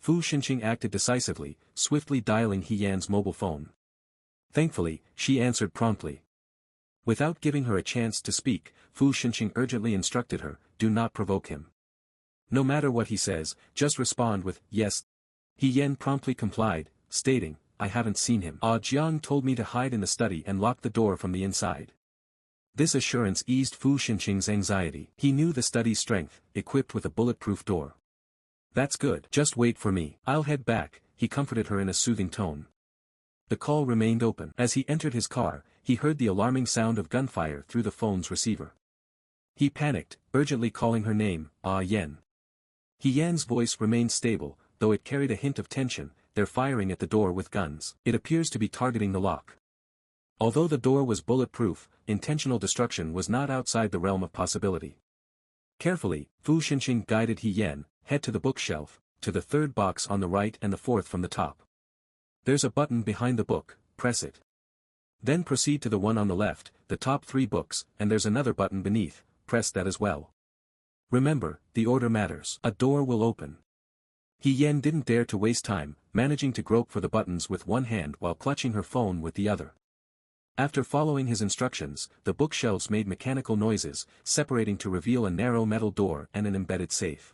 Fu Xinqing acted decisively, swiftly dialing He Yan's mobile phone. Thankfully, she answered promptly. Without giving her a chance to speak, Fu Xinqing urgently instructed her, do not provoke him. No matter what he says, just respond with, yes. He Yan promptly complied, stating, I haven't seen him. Jiang told me to hide in the study and lock the door from the inside. This assurance eased Fu Xinqing's anxiety. He knew the study's strength, equipped with a bulletproof door. That's good. Just wait for me. I'll head back, he comforted her in a soothing tone. The call remained open. As he entered his car, he heard the alarming sound of gunfire through the phone's receiver. He panicked, urgently calling her name, Yan. He Yan's voice remained stable, though it carried a hint of tension. They're firing at the door with guns. It appears to be targeting the lock. Although the door was bulletproof, intentional destruction was not outside the realm of possibility. Carefully, Fu Xinqing guided He Yan, head to the bookshelf, to the third box on the right and the fourth from the top. There's a button behind the book, press it. Then proceed to the one on the left, the top 3 books, and there's another button beneath, press that as well. Remember, the order matters. A door will open. He Yan didn't dare to waste time, managing to grope for the buttons with one hand while clutching her phone with the other. After following his instructions, the bookshelves made mechanical noises, separating to reveal a narrow metal door and an embedded safe.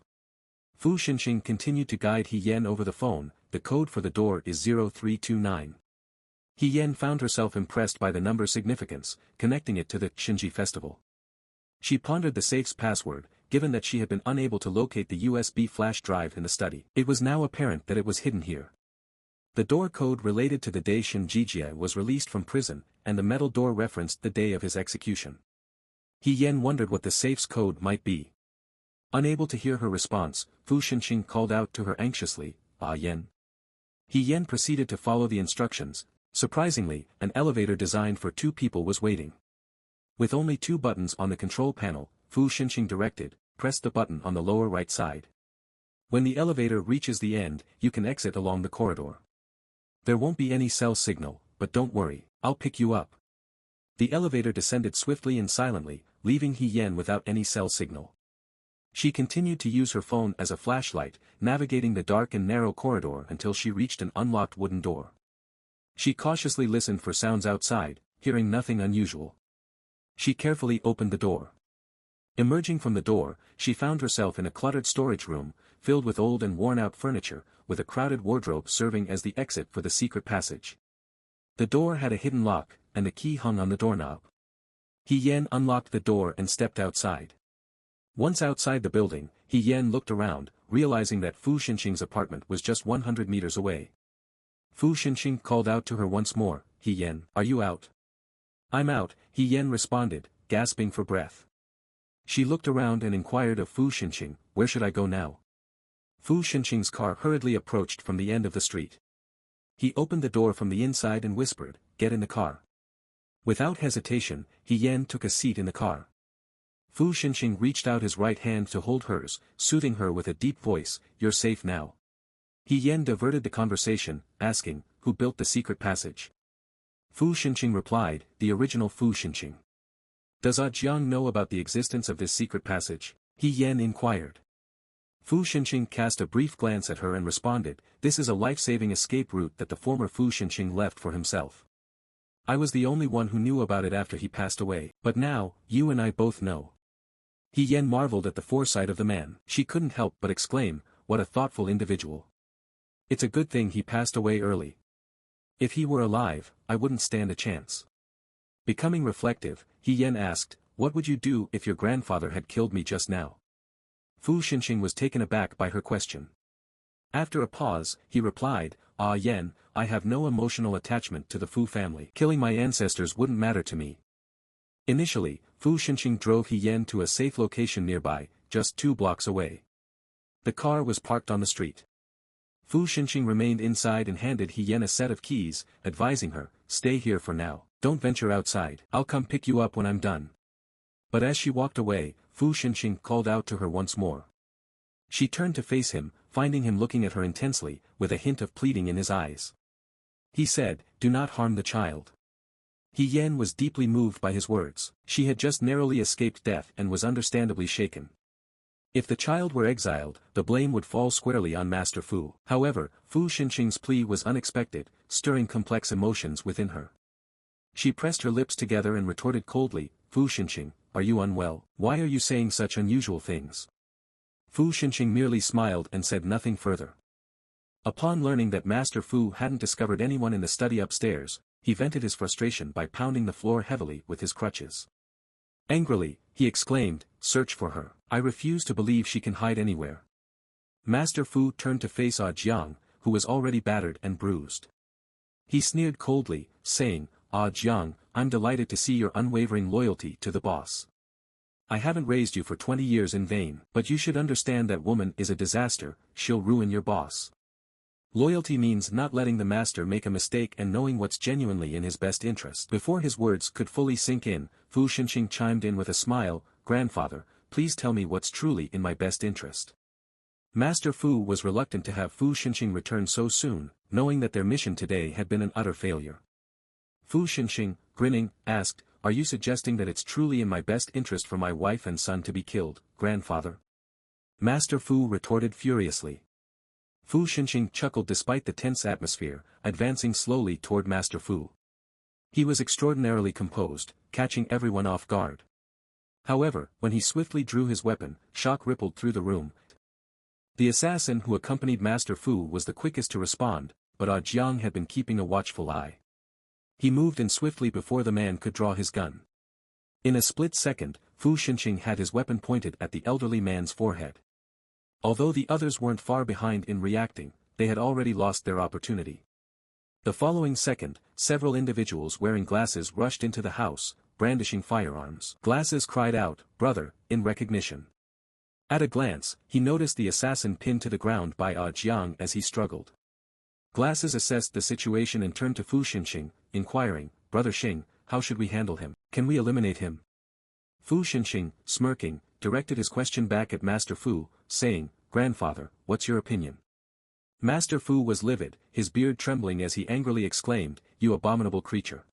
Fu Xinqing continued to guide He Yan over the phone. The code for the door is 0329. He Yan found herself impressed by the number's significance, connecting it to the Xinji festival. She pondered the safe's password, given that she had been unable to locate the USB flash drive in the study. It was now apparent that it was hidden here. The door code related to the day Shinjijie was released from prison, and the metal door referenced the day of his execution. He Yan wondered what the safe's code might be. Unable to hear her response, Fu Xinqing called out to her anxiously, Yan. He Yan proceeded to follow the instructions. Surprisingly, an elevator designed for 2 people was waiting. With only 2 buttons on the control panel, Fu Xinqing directed, press the button on the lower right side. When the elevator reaches the end, you can exit along the corridor. There won't be any cell signal, but don't worry, I'll pick you up. The elevator descended swiftly and silently, leaving He Yan without any cell signal. She continued to use her phone as a flashlight, navigating the dark and narrow corridor until she reached an unlocked wooden door. She cautiously listened for sounds outside, hearing nothing unusual. She carefully opened the door. Emerging from the door, she found herself in a cluttered storage room, filled with old and worn-out furniture, with a crowded wardrobe serving as the exit for the secret passage. The door had a hidden lock, and the key hung on the doorknob. He Yan unlocked the door and stepped outside. Once outside the building, He Yan looked around, realizing that Fu Xinqing's apartment was just 100 meters away. Fu Xinqing called out to her once more, He Yan, are you out? I'm out, He Yan responded, gasping for breath. She looked around and inquired of Fu Xinqing, where should I go now? Fu Xinqing's car hurriedly approached from the end of the street. He opened the door from the inside and whispered, get in the car. Without hesitation, He Yan took a seat in the car. Fu Xinqing reached out his right hand to hold hers, soothing her with a deep voice, you're safe now. He Yan diverted the conversation, asking, who built the secret passage? Fu Xinqing replied, the original Fu Xinqing. Does Jiang know about the existence of this secret passage? He Yan inquired. Fu Xinqing cast a brief glance at her and responded, this is a life-saving escape route that the former Fu Xinqing left for himself. I was the only one who knew about it after he passed away, but now, you and I both know. He Yan marveled at the foresight of the man. She couldn't help but exclaim, what a thoughtful individual. It's a good thing he passed away early. If he were alive, I wouldn't stand a chance. Becoming reflective, He Yan asked, what would you do if your grandfather had killed me just now? Fu Xinqing was taken aback by her question. After a pause, he replied, Yan, I have no emotional attachment to the Fu family. Killing my ancestors wouldn't matter to me. Initially, Fu Xinqing drove He Yan to a safe location nearby, just 2 blocks away. The car was parked on the street. Fu Xinqing remained inside and handed He Yan a set of keys, advising her, stay here for now, don't venture outside, I'll come pick you up when I'm done. But as she walked away, Fu Xinqing called out to her once more. She turned to face him, finding him looking at her intensely, with a hint of pleading in his eyes. He said, do not harm the child. He Yan was deeply moved by his words. She had just narrowly escaped death and was understandably shaken. If the child were exiled, the blame would fall squarely on Master Fu. However, Fu Xinqing's plea was unexpected, stirring complex emotions within her. She pressed her lips together and retorted coldly, Fu Xinqing, are you unwell? Why are you saying such unusual things? Fu Xinqing merely smiled and said nothing further. Upon learning that Master Fu hadn't discovered anyone in the study upstairs, he vented his frustration by pounding the floor heavily with his crutches. Angrily, he exclaimed, search for her. I refuse to believe she can hide anywhere. Master Fu turned to face Ah Jiang, who was already battered and bruised. He sneered coldly, saying, Ah Jiang, I'm delighted to see your unwavering loyalty to the boss. I haven't raised you for 20 years in vain, but you should understand that woman is a disaster, she'll ruin your boss. Loyalty means not letting the master make a mistake and knowing what's genuinely in his best interest. Before his words could fully sink in, Fu Xinqing chimed in with a smile, Grandfather, please tell me what's truly in my best interest. Master Fu was reluctant to have Fu Xinqing return so soon, knowing that their mission today had been an utter failure. Fu Xinqing, grinning, asked, are you suggesting that it's truly in my best interest for my wife and son to be killed, Grandfather? Master Fu retorted furiously. Fu Xinqing chuckled despite the tense atmosphere, advancing slowly toward Master Fu. He was extraordinarily composed, catching everyone off guard. However, when he swiftly drew his weapon, shock rippled through the room. The assassin who accompanied Master Fu was the quickest to respond, but Ah Jiang had been keeping a watchful eye. He moved in swiftly before the man could draw his gun. In a split second, Fu Xinqing had his weapon pointed at the elderly man's forehead. Although the others weren't far behind in reacting, they had already lost their opportunity. The following second, several individuals wearing glasses rushed into the house, brandishing firearms. Glasses cried out, brother, in recognition. At a glance, he noticed the assassin pinned to the ground by Ah Jiang as he struggled. Glasses assessed the situation and turned to Fu Xinqing, inquiring, Brother Xing, how should we handle him? Can we eliminate him? Fu Xinqing, smirking, directed his question back at Master Fu, saying, Grandfather, what's your opinion? Master Fu was livid, his beard trembling as he angrily exclaimed, you abominable creature.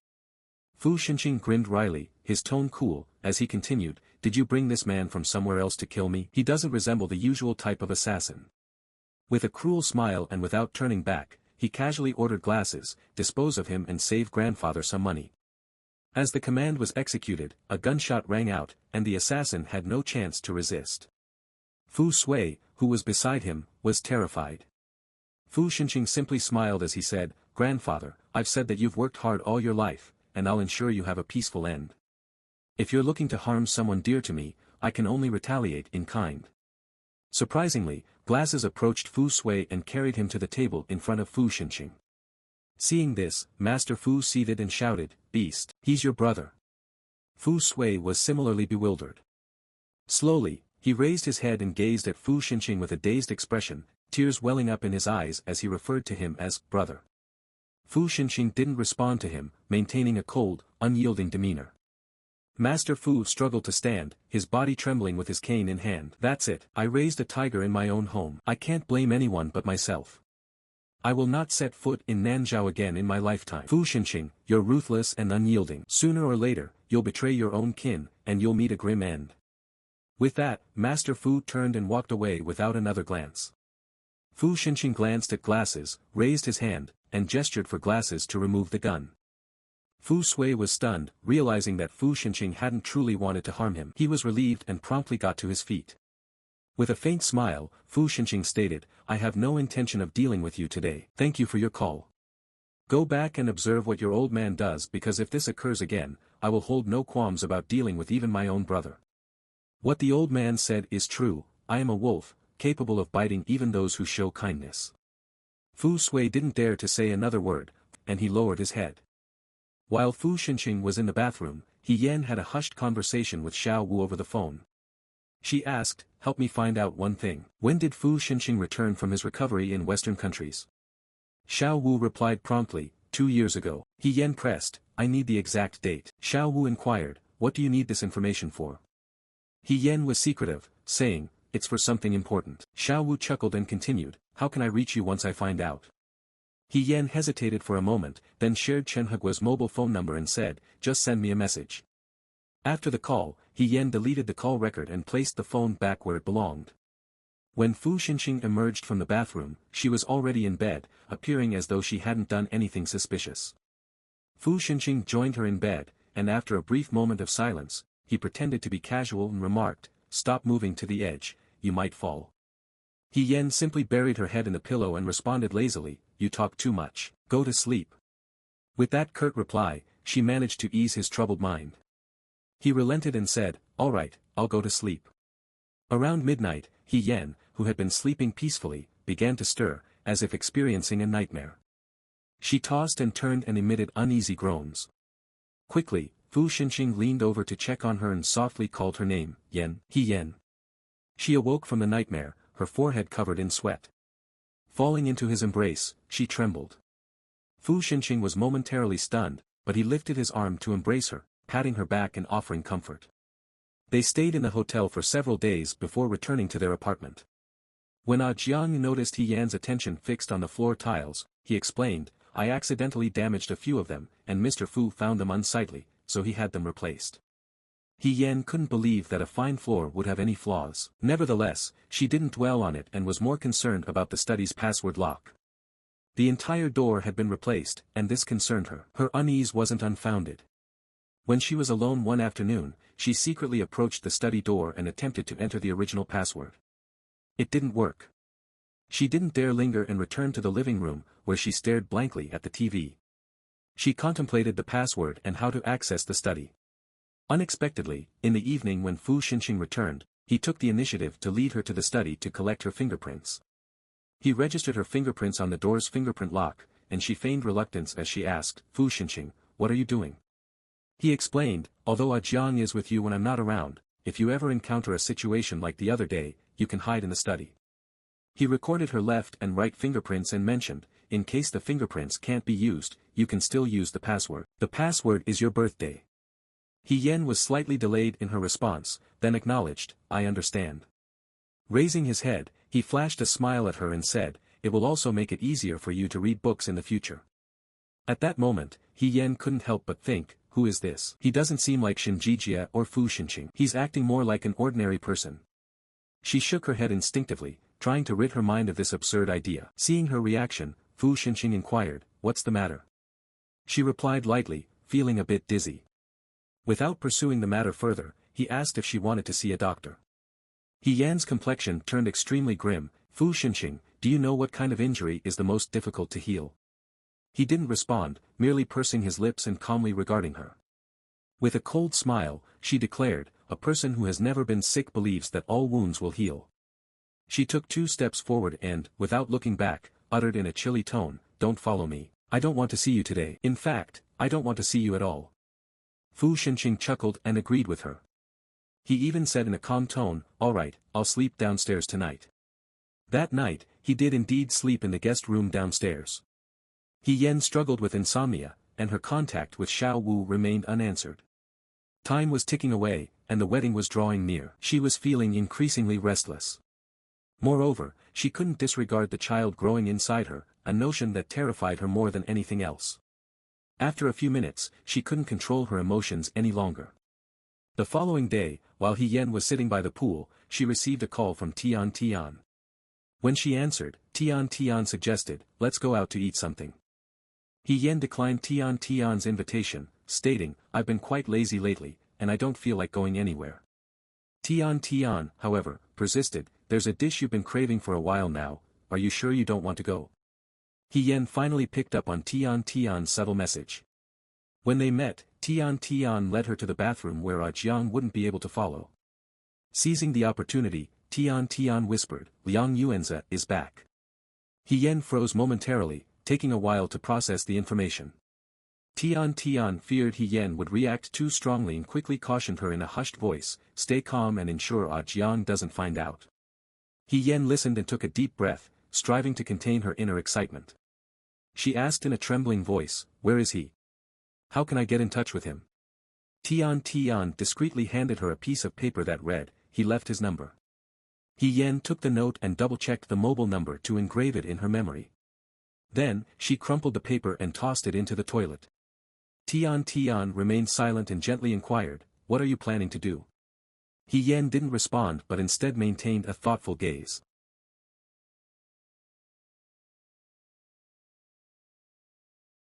Fu Xinqing grinned wryly, his tone cool, as he continued, did you bring this man from somewhere else to kill me? He doesn't resemble the usual type of assassin. With a cruel smile and without turning back, he casually ordered Glasses, dispose of him and save Grandfather some money. As the command was executed, a gunshot rang out, and the assassin had no chance to resist. Fu Sui, who was beside him, was terrified. Fu Xinqing simply smiled as he said, Grandfather, I've said that you've worked hard all your life, and I'll ensure you have a peaceful end. If you're looking to harm someone dear to me, I can only retaliate in kind. Surprisingly, Glasses approached Fu Sui and carried him to the table in front of Fu Xinqing. Seeing this, Master Fu seethed and shouted, Beast, he's your brother. Fu Sui was similarly bewildered. Slowly, he raised his head and gazed at Fu Xinqing with a dazed expression, tears welling up in his eyes as he referred to him as brother. Fu Xinqing didn't respond to him, maintaining a cold, unyielding demeanor. Master Fu struggled to stand, his body trembling with his cane in hand. That's it, I raised a tiger in my own home. I can't blame anyone but myself. I will not set foot in Nanzhao again in my lifetime. Fu Xinqing, you're ruthless and unyielding. Sooner or later, you'll betray your own kin, and you'll meet a grim end. With that, Master Fu turned and walked away without another glance. Fu Xinqing glanced at Glasses, raised his hand, and gestured for Glasses to remove the gun. Fu Sui was stunned, realizing that Fu Xinqing hadn't truly wanted to harm him. He was relieved and promptly got to his feet. With a faint smile, Fu Xinqing stated, I have no intention of dealing with you today. Thank you for your call. Go back and observe what your old man does because if this occurs again, I will hold no qualms about dealing with even my own brother. What the old man said is true, I am a wolf, capable of biting even those who show kindness. Fu Sui didn't dare to say another word, and he lowered his head. While Fu Xinqing was in the bathroom, He Yan had a hushed conversation with Xiao Wu over the phone. She asked, help me find out one thing. When did Fu Xinqing return from his recovery in Western countries? Xiao Wu replied promptly, 2 years ago. He Yan pressed, I need the exact date. Xiao Wu inquired, what do you need this information for? He Yan was secretive, saying, it's for something important. Xiao Wu chuckled and continued, how can I reach you once I find out? He Yan hesitated for a moment, then shared Chen Hegua's mobile phone number and said, just send me a message. After the call, He Yan deleted the call record and placed the phone back where it belonged. When Fu Xinqing emerged from the bathroom, she was already in bed, appearing as though she hadn't done anything suspicious. Fu Xinqing joined her in bed, and after a brief moment of silence, he pretended to be casual and remarked, "Stop moving to the edge, you might fall." He Yan simply buried her head in the pillow and responded lazily, "You talk too much, go to sleep." With that curt reply, she managed to ease his troubled mind. He relented and said, "All right, I'll go to sleep." Around midnight, He Yan, who had been sleeping peacefully, began to stir, as if experiencing a nightmare. She tossed and turned and emitted uneasy groans. Quickly, Fu Xinqing leaned over to check on her and softly called her name, "Yan, He Yan." She awoke from the nightmare, her forehead covered in sweat. Falling into his embrace, she trembled. Fu Xinqing was momentarily stunned, but he lifted his arm to embrace her, patting her back and offering comfort. They stayed in the hotel for several days before returning to their apartment. When Jiang noticed He Yan's attention fixed on the floor tiles, he explained, "I accidentally damaged a few of them, and Mr. Fu found them unsightly, so he had them replaced." He Yan couldn't believe that a fine floor would have any flaws. Nevertheless, she didn't dwell on it and was more concerned about the study's password lock. The entire door had been replaced, and this concerned her. Her unease wasn't unfounded. When she was alone one afternoon, she secretly approached the study door and attempted to enter the original password. It didn't work. She didn't dare linger and returned to the living room, where she stared blankly at the TV. She contemplated the password and how to access the study. Unexpectedly, in the evening when Fu Xinqing returned, he took the initiative to lead her to the study to collect her fingerprints. He registered her fingerprints on the door's fingerprint lock, and she feigned reluctance as she asked, "Fu Xinqing, what are you doing?" He explained, "Although Jiang is with you when I'm not around, if you ever encounter a situation like the other day, you can hide in the study." He recorded her left and right fingerprints and mentioned, "In case the fingerprints can't be used, you can still use the password. The password is your birthday." He Yan was slightly delayed in her response, then acknowledged, "I understand." Raising his head, he flashed a smile at her and said, "It will also make it easier for you to read books in the future." At that moment, He Yan couldn't help but think, who is this? He doesn't seem like Shinjijia or Fu Xinqing. He's acting more like an ordinary person. She shook her head instinctively, trying to rid her mind of this absurd idea. Seeing her reaction, Fu Xinqing inquired, "What's the matter?" She replied lightly, feeling a bit dizzy. Without pursuing the matter further, he asked if she wanted to see a doctor. He Yan's complexion turned extremely grim. "Fu Xinqing, do you know what kind of injury is the most difficult to heal?" He didn't respond, merely pursing his lips and calmly regarding her. With a cold smile, she declared, "A person who has never been sick believes that all wounds will heal." She took 2 steps forward and, without looking back, uttered in a chilly tone, "Don't follow me. I don't want to see you today. In fact, I don't want to see you at all." Fu Xinqing chuckled and agreed with her. He even said in a calm tone, "All right, I'll sleep downstairs tonight." That night, he did indeed sleep in the guest room downstairs. He Yan struggled with insomnia, and her contact with Xiao Wu remained unanswered. Time was ticking away, and the wedding was drawing near. She was feeling increasingly restless. Moreover, she couldn't disregard the child growing inside her, a notion that terrified her more than anything else. After a few minutes, she couldn't control her emotions any longer. The following day, while He Yan was sitting by the pool, she received a call from Tian Tian. When she answered, Tian Tian suggested, "Let's go out to eat something." He Yan declined Tian Tian's invitation, stating, "I've been quite lazy lately, and I don't feel like going anywhere." Tian Tian, however, persisted, "There's a dish you've been craving for a while now, are you sure you don't want to go?" He Yan finally picked up on Tian Tian's subtle message. When they met, Tian Tian led her to the bathroom where Jiang wouldn't be able to follow. Seizing the opportunity, Tian Tian whispered, "Liang Yuanzi is back." He Yan froze momentarily, taking a while to process the information. Tian Tian feared He Yan would react too strongly and quickly cautioned her in a hushed voice, "Stay calm and ensure Jiang doesn't find out." He Yan listened and took a deep breath, striving to contain her inner excitement. She asked in a trembling voice, "Where is he? How can I get in touch with him?" Tian Tian discreetly handed her a piece of paper that read, "He left his number." He Yan took the note and double-checked the mobile number to engrave it in her memory. Then, she crumpled the paper and tossed it into the toilet. Tian Tian remained silent and gently inquired, "What are you planning to do?" He Yan didn't respond but instead maintained a thoughtful gaze.